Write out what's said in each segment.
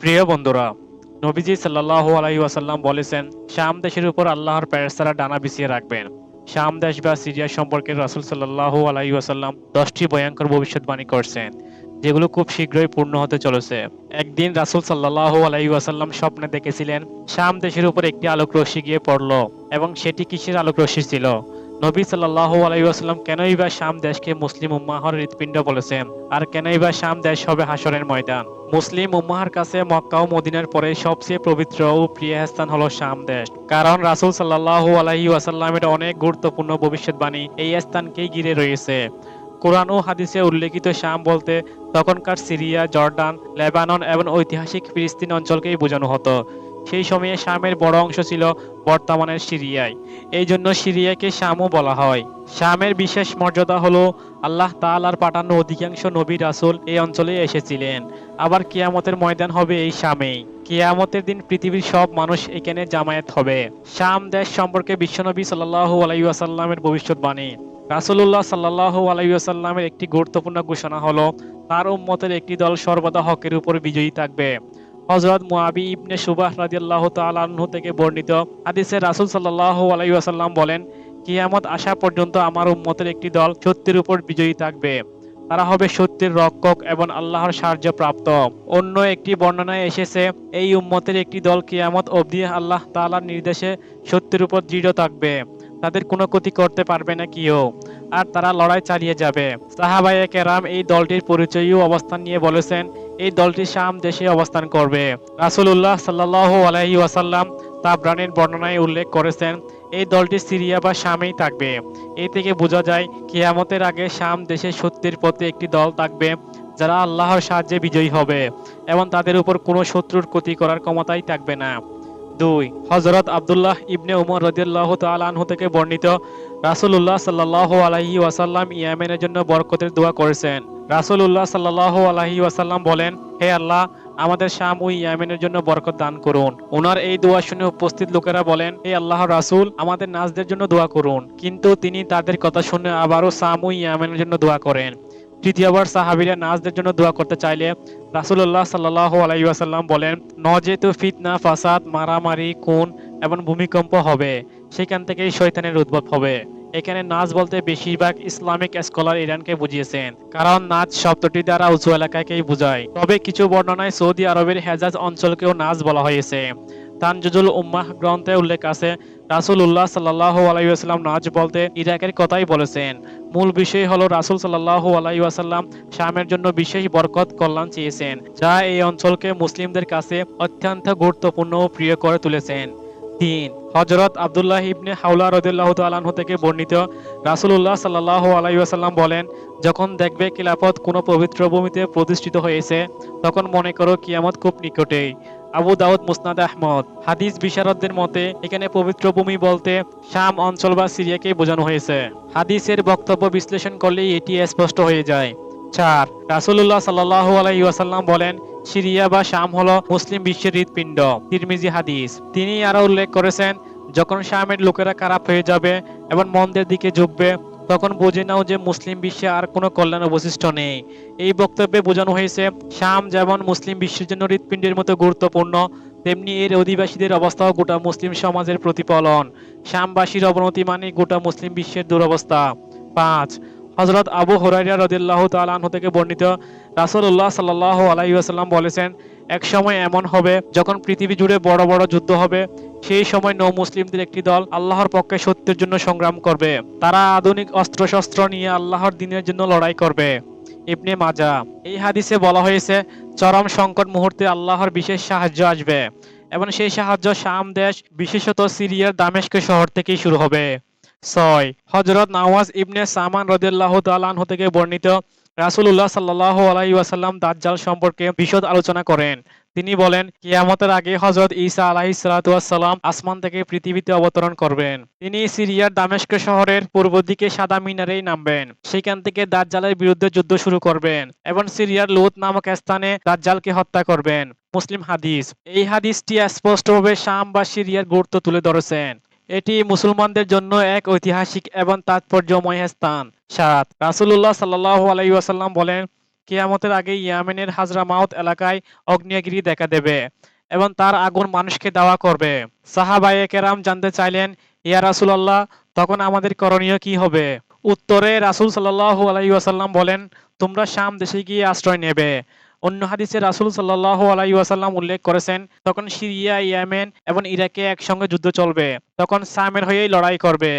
প্রিয় বন্ধুরা, নবীজি সাল্লাল্লাহু আলাইহি ওয়াসাল্লাম বলেছেন, শাম দেশের উপর আল্লাহর ফেরেশতারা ডানা বিছিয়ে রাখবেন। শাম দেশ বা সিরিয়া সম্পর্কে রাসূল সাল্লাল্লাহু আলাইহি ওয়াসাল্লাম 10টি ভয়ঙ্কর ভবিষ্যৎবাণী করছেন, যেগুলো খুব শীঘ্রই পূর্ণ হতে চলেছে। একদিন রাসূল সাল্লাল্লাহু আলাইহি ওয়াসাল্লাম স্বপ্নে দেখেছিলেন, শাম দেশের উপর একটি আলোক রশ্মি গিয়ে পড়ল, এবং সেটি কিসের আলোক রশ্মি ছিল? নবী সাল্লাল্লাহু আলাইহি ওয়াসাল্লাম কেনই বা শাম দেশকে মুসলিম উম্মাহর হৃৎপিণ্ড বলেছেন, আর কেনই বা শাম দেশ হবে হাসরের ময়দান? মুসলিম উম্মাহর কাছে মক্কা ও মদিনার পরে সবচেয়ে পবিত্র ও প্রিয় স্থান হলো শাম দেশ, কারণ রাসূল সাল্লাল্লাহু আলাইহি ওয়াসাল্লামের অনেক গুরুত্বপূর্ণ ভবিষ্যৎবাণী এই স্থানকেই ঘিরে রয়েছে। কোরআন ও হাদিসে উল্লেখিত শাম বলতে তখনকার সিরিয়া, জর্ডান, লেবানন এবং ঐতিহাসিক ফিলিস্তিন অঞ্চলকেই বোঝানো হতো। সেই সময়ে শামের বড় অংশ ছিল বর্তমানের সিরিয়ায়। এই জন্য সিরিয়াকে শামও বলা হয়। শামের বিশেষ মর্যাদা হলো, আল্লাহ তাআলার পাঠানো অধিকাংশ নবী রাসূল এই অঞ্চলে এসেছিলেন। আবার কিয়ামতের ময়দান হবে এই শামেই। কিয়ামতের দিন পৃথিবীর সব মানুষ এখানে জামায়াত হবে। শাম দেশ সম্পর্কে বিশ্বনবী সাল্লাল্লাহু আলাইহি ওয়াসাল্লামের ভবিষ্যৎবাণী। রাসূলুল্লাহ সাল্লাল্লাহু আলাইহি ওয়াসাল্লামের একটি গুরুত্বপূর্ণ ঘোষণা হলো, তার উম্মতের একটি দল সর্বদা হকের উপর বিজয়ী থাকবে। হযরত মুআবি ইবনে সুবাহ রাদিয়াল্লাহু তাআলা আনহু থেকে বর্ণিত হাদিসে রাসূল সাল্লাল্লাহু আলাইহি ওয়াসাল্লাম বলেন, কিয়ামত আসা পর্যন্ত আমার উম্মতের একটি দল সত্যের উপর বিজয়ী থাকবে। তারা হবে সত্যের রক্ষক এবং আল্লাহর সাহায্য প্রাপ্ত। অন্য একটি বর্ণনায় এসেছে, এই উম্মতের একটি দল কিয়ামত অবধি আল্লাহ তাআলার নির্দেশে সত্যের উপর দৃঢ় থাকবে। তাদের কোনো ক্ষতি করতে পারবে না কেউ, আর তারা লড়াই চালিয়ে যাবে। সাহাবায়ে কেরাম এই দলটির পরিচয় ও অবস্থান নিয়ে বলেছেন, এই দলটি শাম দেশে অবস্থান করবে। রাসূলুল্লাহ সাল্লাল্লাহু আলাইহি ওয়াসাল্লাম তাবরানীর বর্ণনায় উল্লেখ করেছেন, এই দলটি সিরিয়া বা শামেই থাকবে। এই থেকে বোঝা যায়, কিয়ামতের আগে শাম দেশে সত্যের পথে একটি দল থাকবে, যারা আল্লাহর সাহায্যে বিজয়ী হবে এবং তাদের উপর কোনো শত্রুর ক্ষতি করার ক্ষমতাই থাকবে না। ২. হযরত আব্দুল্লাহ ইবনে উমর রাদিয়াল্লাহু তাআলা আনহু থেকে বর্ণিত, রাসূলুল্লাহ সাল্লাল্লাহু আলাইহি ওয়াসাল্লাম ইয়েমেনের জন্য বরকতের দোয়া করেছেন। রাসূলুল্লাহ সাল্লাল্লাহু আলাইহি ওয়াসাল্লাম বলেন, হে আল্লাহ, আমাদের শাম ও ইয়েমেনের জন্য বরকত দান করুন। ওনার এই দোয়া শুনে উপস্থিত লোকেরা বলেন, হে আল্লাহর রাসূল, আমাদের নাজদের জন্য দোয়া করুন। কিন্তু তিনি তাদের কথা শুনে আবারও শাম ও ইয়েমেনের জন্য দোয়া করেন। তৃতীয়বার সাহাবীরা নাজদের জন্য দোয়া করতে চাইলে রাসূলুল্লাহ সাল্লাল্লাহু আলাইহি ওয়াসাল্লাম বলেন, নজেতু ফিতনা, ফাসাদ, মারামারি, খুন এবং ভূমিকম্প হবে। সেখান থেকেই শয়তানের উদ্ভব হবে। এখানে নাজ বলতে বেশিরভাগ ইসলামিক স্কলার ইরানকে বুঝিয়েছেন, কারণ নাজ শব্দটি দ্বারা উঁচু এলাকাকেই বোঝায়। তবে কিছু বর্ণনায় সৌদি আরবের হেজাজ অঞ্চলকেও নাজ বলা হয়েছে। তানজুজুল উম্মাহ গ্রন্থে উল্লেখ আছে, রাসূলুল্লাহ সাল্লাল্লাহু আলাইহি ওয়াসাল্লাম নাজ বলতে ইরাকের কথাই বলেছেন। মূল বিষয় হলো, রাসূল সাল্লাল্লাহু আলাইহি ওয়াসাল্লাম শামের জন্য বিশেষ বরকত কল্যাণ চেয়েছেন, যা এই অঞ্চলকে মুসলিমদের কাছে অত্যন্ত গুরুত্বপূর্ণ ও প্রিয় করে তুলেছেন। ৩. হযরত আব্দুল্লাহ ইবনে হাওলা রাদিয়াল্লাহু তাআলা আনহু থেকে বর্ণিত, রাসূলুল্লাহ সাল্লাল্লাহু আলাইহি ওয়াসাল্লাম বলেন, যখন দেখবে খিলাফত কোনো পবিত্র ভূমিতে প্রতিষ্ঠিত হয়েছে, তখন মনে করো কিয়ামত খুব নিকটেই। আবু দাউদ, মুসনাদ আহমদ। হাদিস বিশারদদের মতে এখানে পবিত্র ভূমি বলতে শাম অঞ্চল বা সিরিয়াকে বোঝানো হয়েছে। হাদিসের বক্তব্য বিশ্লেষণ করলেই এটি স্পষ্ট হয়ে যায়। ৪. রাসূলুল্লাহ সাল্লাল্লাহু আলাইহি ওয়াসাল্লাম বলেন, সিরিয়া বা শাম হলো মুসলিম বিশ্বের হৃৎপিণ্ড। তিরমিজি হাদিস। তিনি আরো উল্লেখ করেছেন, যখন শামের লোকেরা খারাপ হয়ে যাবে এবং মন্দের দিকে ঝুঁকবে, তখন বুঝে নাও যে মুসলিম বিশ্বে আর কোনো কল্যাণ অবশিষ্ট নেই। এই বক্তব্যে বোঝানো হয়েছে, শাম যেমন মুসলিম বিশ্বের জন্য হৃৎপিণ্ডের মতো গুরুত্বপূর্ণ, তেমনি এর অধিবাসীদের অবস্থাও গোটা মুসলিম সমাজের প্রতিফলন। শামবাসীর অবনতি মানে গোটা মুসলিম বিশ্বের দুরবস্থা। ৫. হযরত আবু হুরায়রা রাদিয়াল্লাহু তাআলা আনহু থেকে বর্ণিত, রাসূলুল্লাহ সাল্লাল্লাহু আলাইহি ওয়াসাল্লাম বলেছেন, এক সময় এমন হবে যখন পৃথিবী জুড়ে বড় বড় যুদ্ধ হবে। সেই সময় নৌ মুসলিমদের একটি দল আল্লাহর পক্ষে সত্যের জন্য সংগ্রাম করবে। তারা আধুনিক অস্ত্রশস্ত্র নিয়ে আল্লাহর দ্বীনের জন্য লড়াই করবে। ইবনে মাজাহ। এই হাদিসে বলা হয়েছে, চরম সংকট মুহূর্তে আল্লাহর বিশেষ সাহায্য আসবে, এবং সেই সাহায্য শাম দেশ, বিশেষত সিরিয়ার দামেস্ক শহর থেকেই শুরু হবে। ৬. হযরত নওয়াজ ইবনে সামান রাদিয়াল্লাহু তাআলা আনহু থেকে বর্ণিত, রাসূলুল্লাহ সাল্লাল্লাহু আলাইহি ওয়াসাল্লাম দাজ্জাল সম্পর্কে বিশদ আলোচনা করেন। তিনি বলেন, কিয়ামতের আগে হযরত ঈসা আলাইহিস সালাতু ওয়াস সালাম আসমান থেকে পৃথিবীতে অবতরণ করবেন। তিনি সিরিয়ার দামেস্ক শহরের পূর্ব দিকে সাদা মিনারেই নামবেন। সেখান থেকে দাজ্জালের বিরুদ্ধে যুদ্ধ শুরু করবেন এবং সিরিয়ার লুত নামক স্থানে দাজ্জালকে হত্যা করবেন। মুসলিম হাদিস। এই হাদিসটি স্পষ্টভাবে শাম বা সিরিয়ার গুরুত্ব তুলে ধরেছেন। এটি মুসলমানদের জন্য এক ঐতিহাসিক এবং তাৎপর্যময় স্থান। ৭. রাসূলুল্লাহ সাল্লাল্লাহু আলাইহি ওয়াসাল্লাম বলেন, কিয়ামতের আগে ইয়েমেনের হাজরামাউত এলাকায় আগ্নেয়গিরি দেখা দেবে এবং তার আগুন মানুষকে দাওয়া করবে। সাহাবায়ে কেরাম জানতে চাইলেন, ইয়া রাসূলুল্লাহ, তখন আমাদের করণীয় কি হবে? উত্তরে রাসূল সাল্লাল্লাহু আলাইহি ওয়াসাল্লাম বলেন, তোমরা শাম দেশে গিয়ে আশ্রয় নেবে। অন্য হাদিসে রাসূল সাল্লাল্লাহু আলাইহি ওয়াসাল্লাম উল্লেখ করেছেন, তখন সিরিয়া, ইয়েমেন এবং ইরাকে একসঙ্গে যুদ্ধ চলবে। তখন শামের হয়েই লড়াই করবে।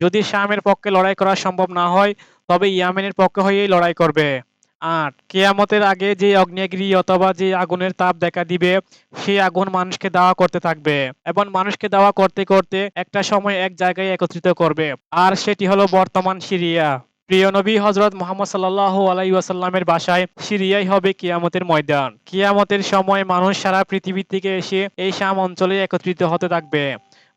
যদি শামের পক্ষে লড়াই করা সম্ভব না হয়, তবে ইয়েমেনের পক্ষে হয়েই লড়াই করবে। ৮. কিয়ামতের আগে যে আগ্নেয়গিরি অথবা যে আগুনের তাপ দেখা দিবে, সেই আগুন মানুষকে দাওয়া করতে থাকবে এবং মানুষকে দাওয়া করতে করতে একটা সময় এক জায়গায় একত্রিত করবে, আর সেটি হলো বর্তমান সিরিয়া। প্রিয় নবী হযরত মুহাম্মদ সাল্লাল্লাহু আলাইহি ওয়াসাল্লামের বাসায় সিরিয়াই হবে কিয়ামতের ময়দান। কিয়ামতের সময় মানুষ সারা পৃথিবী থেকে এসে এই শাম অঞ্চলে একত্রিত হতে থাকবে।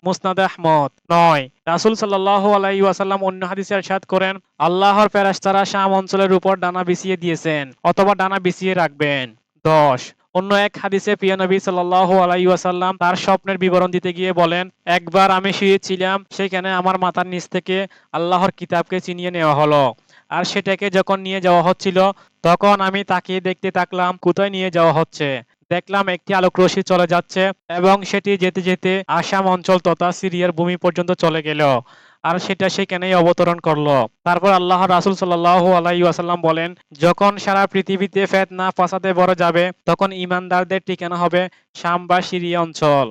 মুসনাদ আহমদ। ৯. রাসূল সাল্লাল্লাহু আলাইহি ওয়াসাল্লাম অন্য হাদিসে ইরশাদ করেন, আল্লাহর ফেরেশতারা শাম অঞ্চলের উপর ডানা বিছিয়ে দিয়েছেন অথবা ডানা বিছিয়ে রাখবেন। ১০. অন্য এক হাদিসে প্রিয় নবী সাল্লাল্লাহু আলাইহি ওয়াসাল্লাম তার স্বপ্নের বিবরণ দিতে গিয়ে বলেন, একবার আমি শুয়েছিলাম, সেখানে আমার মাথার নিচ থেকে আল্লাহর কিতাবকে ছিনিয়ে নেওয়া হলো। আর সেটাকে যখন নিয়ে যাওয়া হচ্ছিল, তখন আমি তাকিয়ে দেখতে থাকলাম কোথায় নিয়ে যাওয়া হচ্ছে। দেখলাম একটি আলোকরশ্মি চলে যাচ্ছে এবং সেটি যেতে যেতে আসাম অঞ্চল তথা সিরিয়ার ভূমি পর্যন্ত চলে গেল, আর সেটা সেখানেই অবতরণ করলো। তারপর আল্লাহর রাসূল সাল্লাল্লাহু আলাইহি ওয়াসাল্লাম বলেন, যখন সারা পৃথিবীতে ফিতনা ফাসাদে ভরে যাবে, তখন ঈমানদারদের ঠিকানা হবে শাম বা সিরিয়া অঞ্চল।